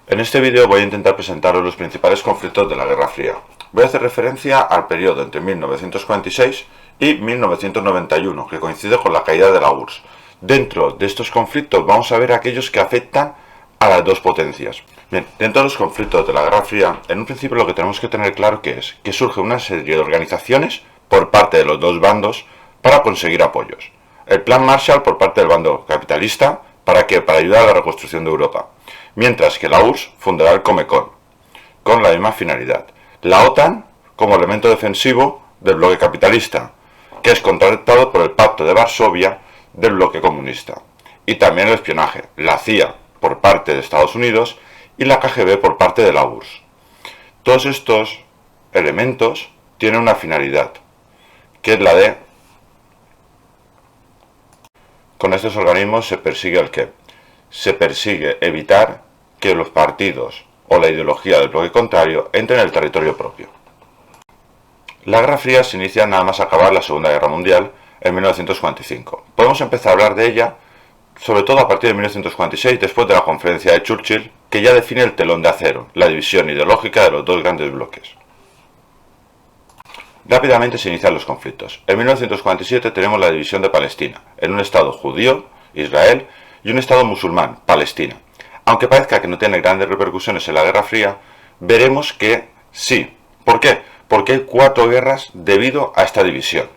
En este vídeo voy a intentar presentaros los principales conflictos de la Guerra Fría. Voy a hacer referencia al periodo entre 1946 y 1991, que coincide con la caída de la URSS. Dentro de estos conflictos vamos a ver aquellos que afectan a las dos potencias. Bien, dentro de los conflictos de la Guerra Fría, en un principio lo que tenemos que tener claro es que surge una serie de organizaciones por parte de los dos bandos para conseguir apoyos. El Plan Marshall por parte del bando capitalista, ¿para qué? Para ayudar a la reconstrucción de Europa. Mientras que la URSS fundará el Comecon, con la misma finalidad. La OTAN como elemento defensivo del bloque capitalista, que es contrarrestado por el Pacto de Varsovia del bloque comunista. Y también el espionaje, la CIA por parte de Estados Unidos y la KGB por parte de la URSS. Todos estos elementos tienen una finalidad, que es la de... Con estos organismos se persigue el qué. Se persigue evitar que los partidos o la ideología del bloque contrario entren en el territorio propio. La Guerra Fría se inicia nada más acabar la Segunda Guerra Mundial en 1945. Podemos empezar a hablar de ella sobre todo a partir de 1946, después de la conferencia de Churchill, que ya define el telón de acero, la división ideológica de los dos grandes bloques. Rápidamente se inician los conflictos. En 1947 tenemos la división de Palestina, en un estado judío, Israel, y un estado musulmán, Palestina. Aunque parezca que no tiene grandes repercusiones en la Guerra Fría, veremos que sí. ¿Por qué? Porque hay 4 guerras debido a esta división.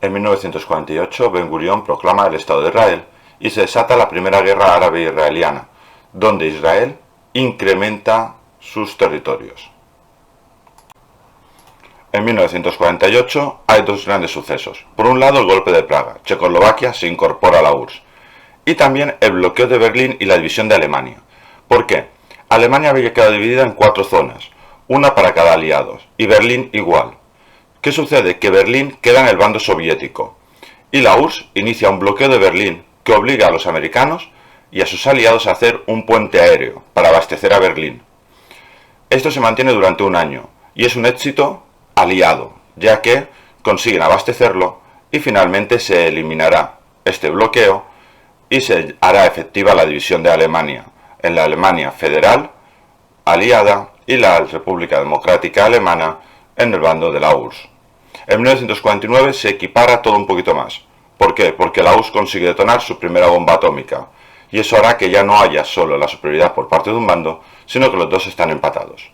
En 1948, Ben Gurión proclama el Estado de Israel y se desata la primera guerra árabe-israeliana, donde Israel incrementa sus territorios. En 1948 hay dos grandes sucesos. Por un lado, el golpe de Praga. Checoslovaquia se incorpora a la URSS. Y también el bloqueo de Berlín y la división de Alemania. ¿Por qué? Alemania había quedado dividida en 4 zonas, una para cada aliado, y Berlín igual. ¿Qué sucede? Que Berlín queda en el bando soviético, y la URSS inicia un bloqueo de Berlín que obliga a los americanos y a sus aliados a hacer un puente aéreo para abastecer a Berlín. Esto se mantiene durante un año, y es un éxito aliado, ya que consiguen abastecerlo y finalmente se eliminará este bloqueo y se hará efectiva la división de Alemania en la Alemania federal, aliada, y la República Democrática Alemana en el bando de la URSS. En 1949 se equipara todo un poquito más. ¿Por qué? Porque la URSS consigue detonar su primera bomba atómica, y eso hará que ya no haya solo la superioridad por parte de un bando, sino que los dos están empatados.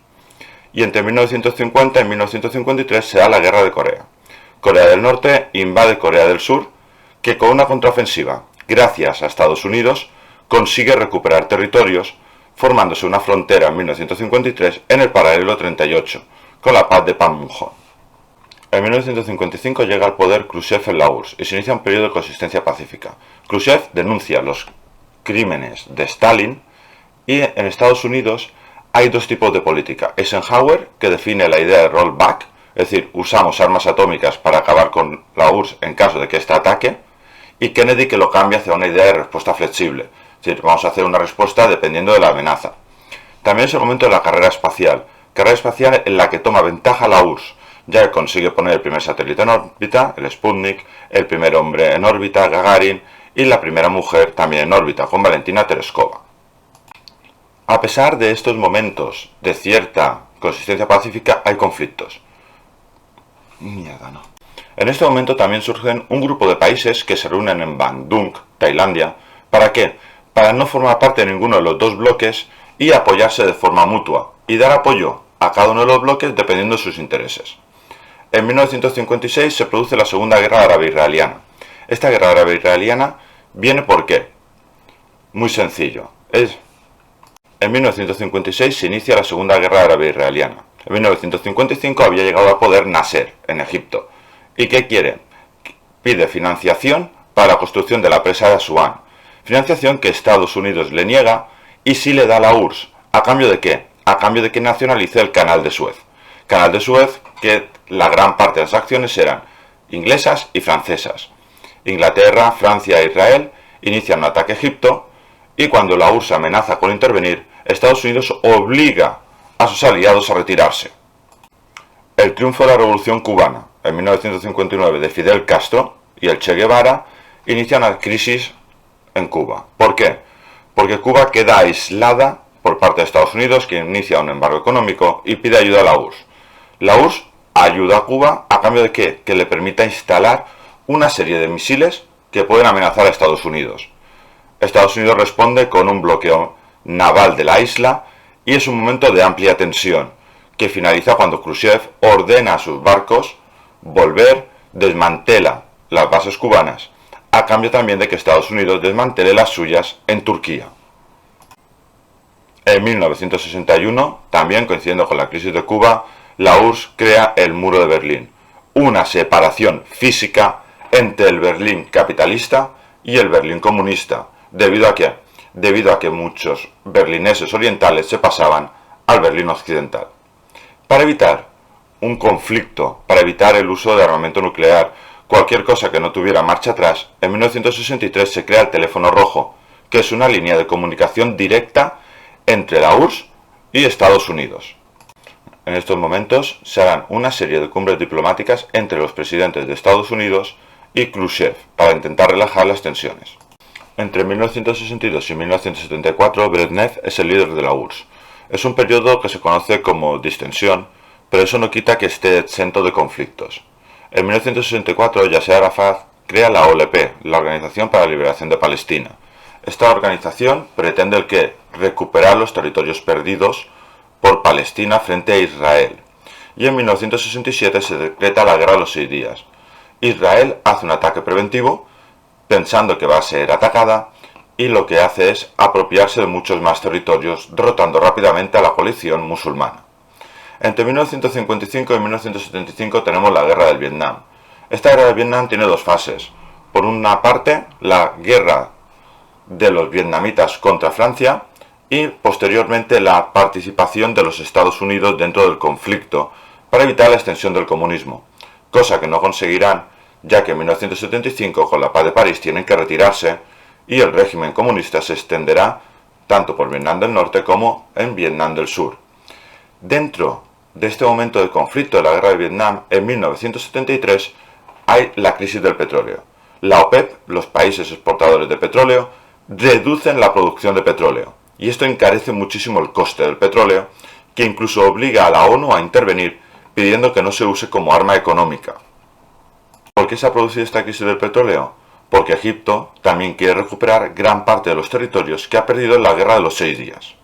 Y entre 1950 y 1953 se da la Guerra de Corea. Corea del Norte invade Corea del Sur, que con una contraofensiva, gracias a Estados Unidos, consigue recuperar territorios, formándose una frontera en 1953 en el paralelo 38, con la paz de Panmunjom. En 1955 llega al poder Khrushchev en la URSS y se inicia un periodo de coexistencia pacífica. Khrushchev denuncia los crímenes de Stalin y en Estados Unidos hay dos tipos de política. Eisenhower, que define la idea de rollback, es decir, usamos armas atómicas para acabar con la URSS en caso de que ésta ataque, y Kennedy, que lo cambia hacia una idea de respuesta flexible, es decir, vamos a hacer una respuesta dependiendo de la amenaza. También es el momento de la carrera espacial en la que toma ventaja la URSS, ya que consigue poner el primer satélite en órbita, el Sputnik, el primer hombre en órbita, Gagarin, y la primera mujer también en órbita, con Valentina Tereskova. A pesar de estos momentos de cierta consistencia pacífica, hay conflictos. Mierda, no. En este momento también surgen un grupo de países que se reúnen en Bandung, Tailandia. ¿Para qué? Para no formar parte de ninguno de los dos bloques y apoyarse de forma mutua, y dar apoyo a cada uno de los bloques dependiendo de sus intereses. En 1956 se produce la Segunda Guerra Árabe-Israeliana. Esta guerra árabe-israeliana viene ¿por qué? Muy sencillo. En 1956 se inicia la Segunda Guerra Árabe-Israeliana. En 1955 había llegado al poder Nasser, en Egipto. ¿Y qué quiere? Pide financiación para la construcción de la presa de Asuán. Financiación que Estados Unidos le niega y sí le da a la URSS. ¿A cambio de qué? A cambio de que nacionalice el Canal de Suez. Canal de Suez que la gran parte de las acciones eran inglesas y francesas. Inglaterra, Francia e Israel inician un ataque a Egipto y cuando la URSS amenaza con intervenir, Estados Unidos obliga a sus aliados a retirarse. El triunfo de la Revolución Cubana en 1959 de Fidel Castro y el Che Guevara inicia una crisis en Cuba. ¿Por qué? Porque Cuba queda aislada por parte de Estados Unidos, que inicia un embargo económico y pide ayuda a la URSS. La URSS ayuda a Cuba a cambio de ¿qué? Que le permita instalar una serie de misiles que pueden amenazar a Estados Unidos. Estados Unidos responde con un bloqueo naval de la isla y es un momento de amplia tensión, que finaliza cuando Khrushchev ordena a sus barcos volver, desmantela las bases cubanas, a cambio también de que Estados Unidos desmantele las suyas en Turquía. En 1961, también coincidiendo con la crisis de Cuba, la URSS crea el Muro de Berlín, una separación física entre el Berlín capitalista y el Berlín comunista. ¿Debido a qué? Debido a que muchos berlineses orientales se pasaban al Berlín occidental. Para evitar un conflicto, para evitar el uso de armamento nuclear, cualquier cosa que no tuviera marcha atrás, en 1963 se crea el teléfono rojo, que es una línea de comunicación directa entre la URSS y Estados Unidos. En estos momentos se harán una serie de cumbres diplomáticas entre los presidentes de Estados Unidos y Khrushchev para intentar relajar las tensiones. Entre 1962 y 1974, Brezhnev es el líder de la URSS. Es un periodo que se conoce como distensión, pero eso no quita que esté exento de conflictos. En 1964, Yasser Arafat crea la OLP, la Organización para la Liberación de Palestina. Esta organización pretende el qué? Recuperar los territorios perdidos por Palestina frente a Israel. Y en 1967 se decreta la Guerra de los 6 días. Israel hace un ataque preventivo, pensando que va a ser atacada, y lo que hace es apropiarse de muchos más territorios, derrotando rápidamente a la coalición musulmana. Entre 1955 y 1975 tenemos la Guerra del Vietnam. Esta Guerra del Vietnam tiene dos fases. Por una parte, la guerra de los vietnamitas contra Francia y posteriormente la participación de los Estados Unidos dentro del conflicto para evitar la extensión del comunismo, cosa que no conseguirán, ya que en 1975 con la Paz de París tienen que retirarse y el régimen comunista se extenderá tanto por Vietnam del Norte como en Vietnam del Sur. Dentro de este momento de conflicto de la Guerra de Vietnam, en 1973 hay la crisis del petróleo. La OPEP, los países exportadores de petróleo, reducen la producción de petróleo y esto encarece muchísimo el coste del petróleo, que incluso obliga a la ONU a intervenir pidiendo que no se use como arma económica. ¿Por qué se ha producido esta crisis del petróleo? Porque Egipto también quiere recuperar gran parte de los territorios que ha perdido en la Guerra de los 6 días.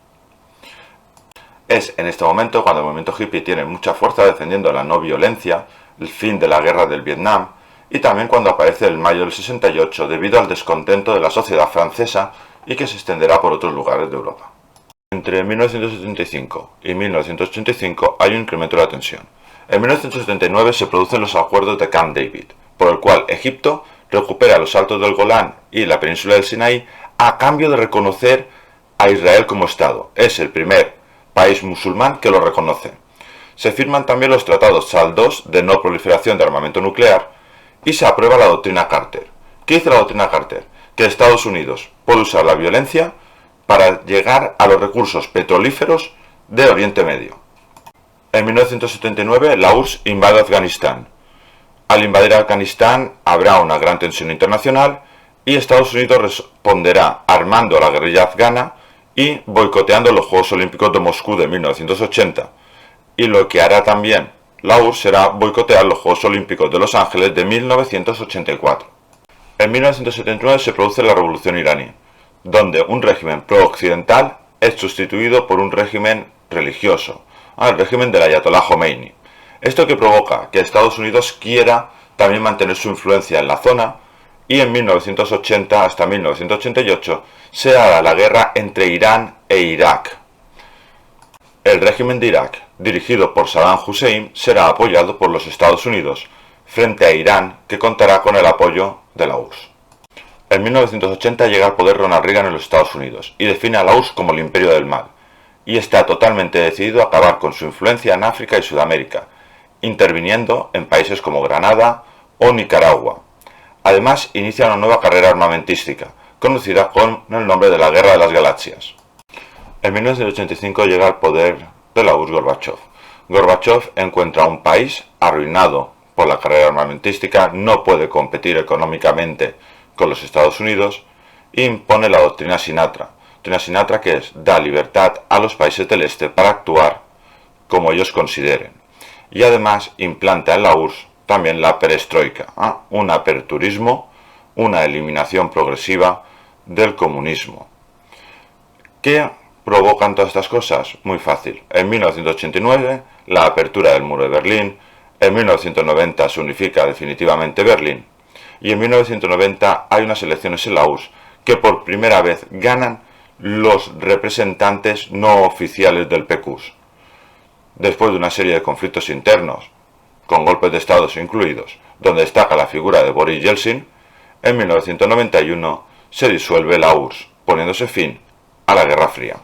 Es en este momento cuando el movimiento hippie tiene mucha fuerza defendiendo la no violencia, el fin de la Guerra del Vietnam, y también cuando aparece el mayo del 68 debido al descontento de la sociedad francesa y que se extenderá por otros lugares de Europa. Entre 1975 y 1985 hay un incremento de la tensión. En 1979 se producen los acuerdos de Camp David, por el cual Egipto recupera los Altos del Golán y la península del Sinaí a cambio de reconocer a Israel como Estado. Es el primer país musulmán que lo reconoce. Se firman también los tratados SALT II de no proliferación de armamento nuclear y se aprueba la doctrina Carter. ¿Qué dice la doctrina Carter? Que Estados Unidos puede usar la violencia para llegar a los recursos petrolíferos de Oriente Medio. En 1979 la URSS invade Afganistán. Al invadir Afganistán habrá una gran tensión internacional y Estados Unidos responderá armando a la guerrilla afgana y boicoteando los Juegos Olímpicos de Moscú de 1980. Y lo que hará también la URSS será boicotear los Juegos Olímpicos de Los Ángeles de 1984. En 1979 se produce la Revolución iraní, donde un régimen pro-occidental es sustituido por un régimen religioso, el régimen del Ayatolá Jomeini. Esto que provoca que Estados Unidos quiera también mantener su influencia en la zona y en 1980 hasta 1988 se hará la guerra entre Irán e Irak. El régimen de Irak, dirigido por Saddam Hussein, será apoyado por los Estados Unidos, frente a Irán, que contará con el apoyo de la URSS. En 1980 llega al poder Ronald Reagan en los Estados Unidos y define a la URSS como el imperio del mal, y está totalmente decidido a acabar con su influencia en África y Sudamérica, interviniendo en países como Granada o Nicaragua. Además, inicia una nueva carrera armamentística, conocida con el nombre de la Guerra de las Galaxias. En 1985 llega al poder de la URSS Gorbachev. Gorbachev encuentra un país arruinado por la carrera armamentística, no puede competir económicamente con los Estados Unidos e impone la doctrina Sinatra, doctrina Sinatra, que es da libertad a los países del este para actuar como ellos consideren. Y además implanta en la URSS también la perestroika, un aperturismo, una eliminación progresiva del comunismo. ¿Qué provocan todas estas cosas? Muy fácil. En 1989, la apertura del muro de Berlín. En 1990 se unifica definitivamente Berlín. Y en 1990 hay unas elecciones en la URSS que por primera vez ganan los representantes no oficiales del PQS. Después de una serie de conflictos internos, con golpes de Estado incluidos, donde destaca la figura de Boris Yeltsin, en 1991 se disuelve la URSS, poniéndose fin a la Guerra Fría.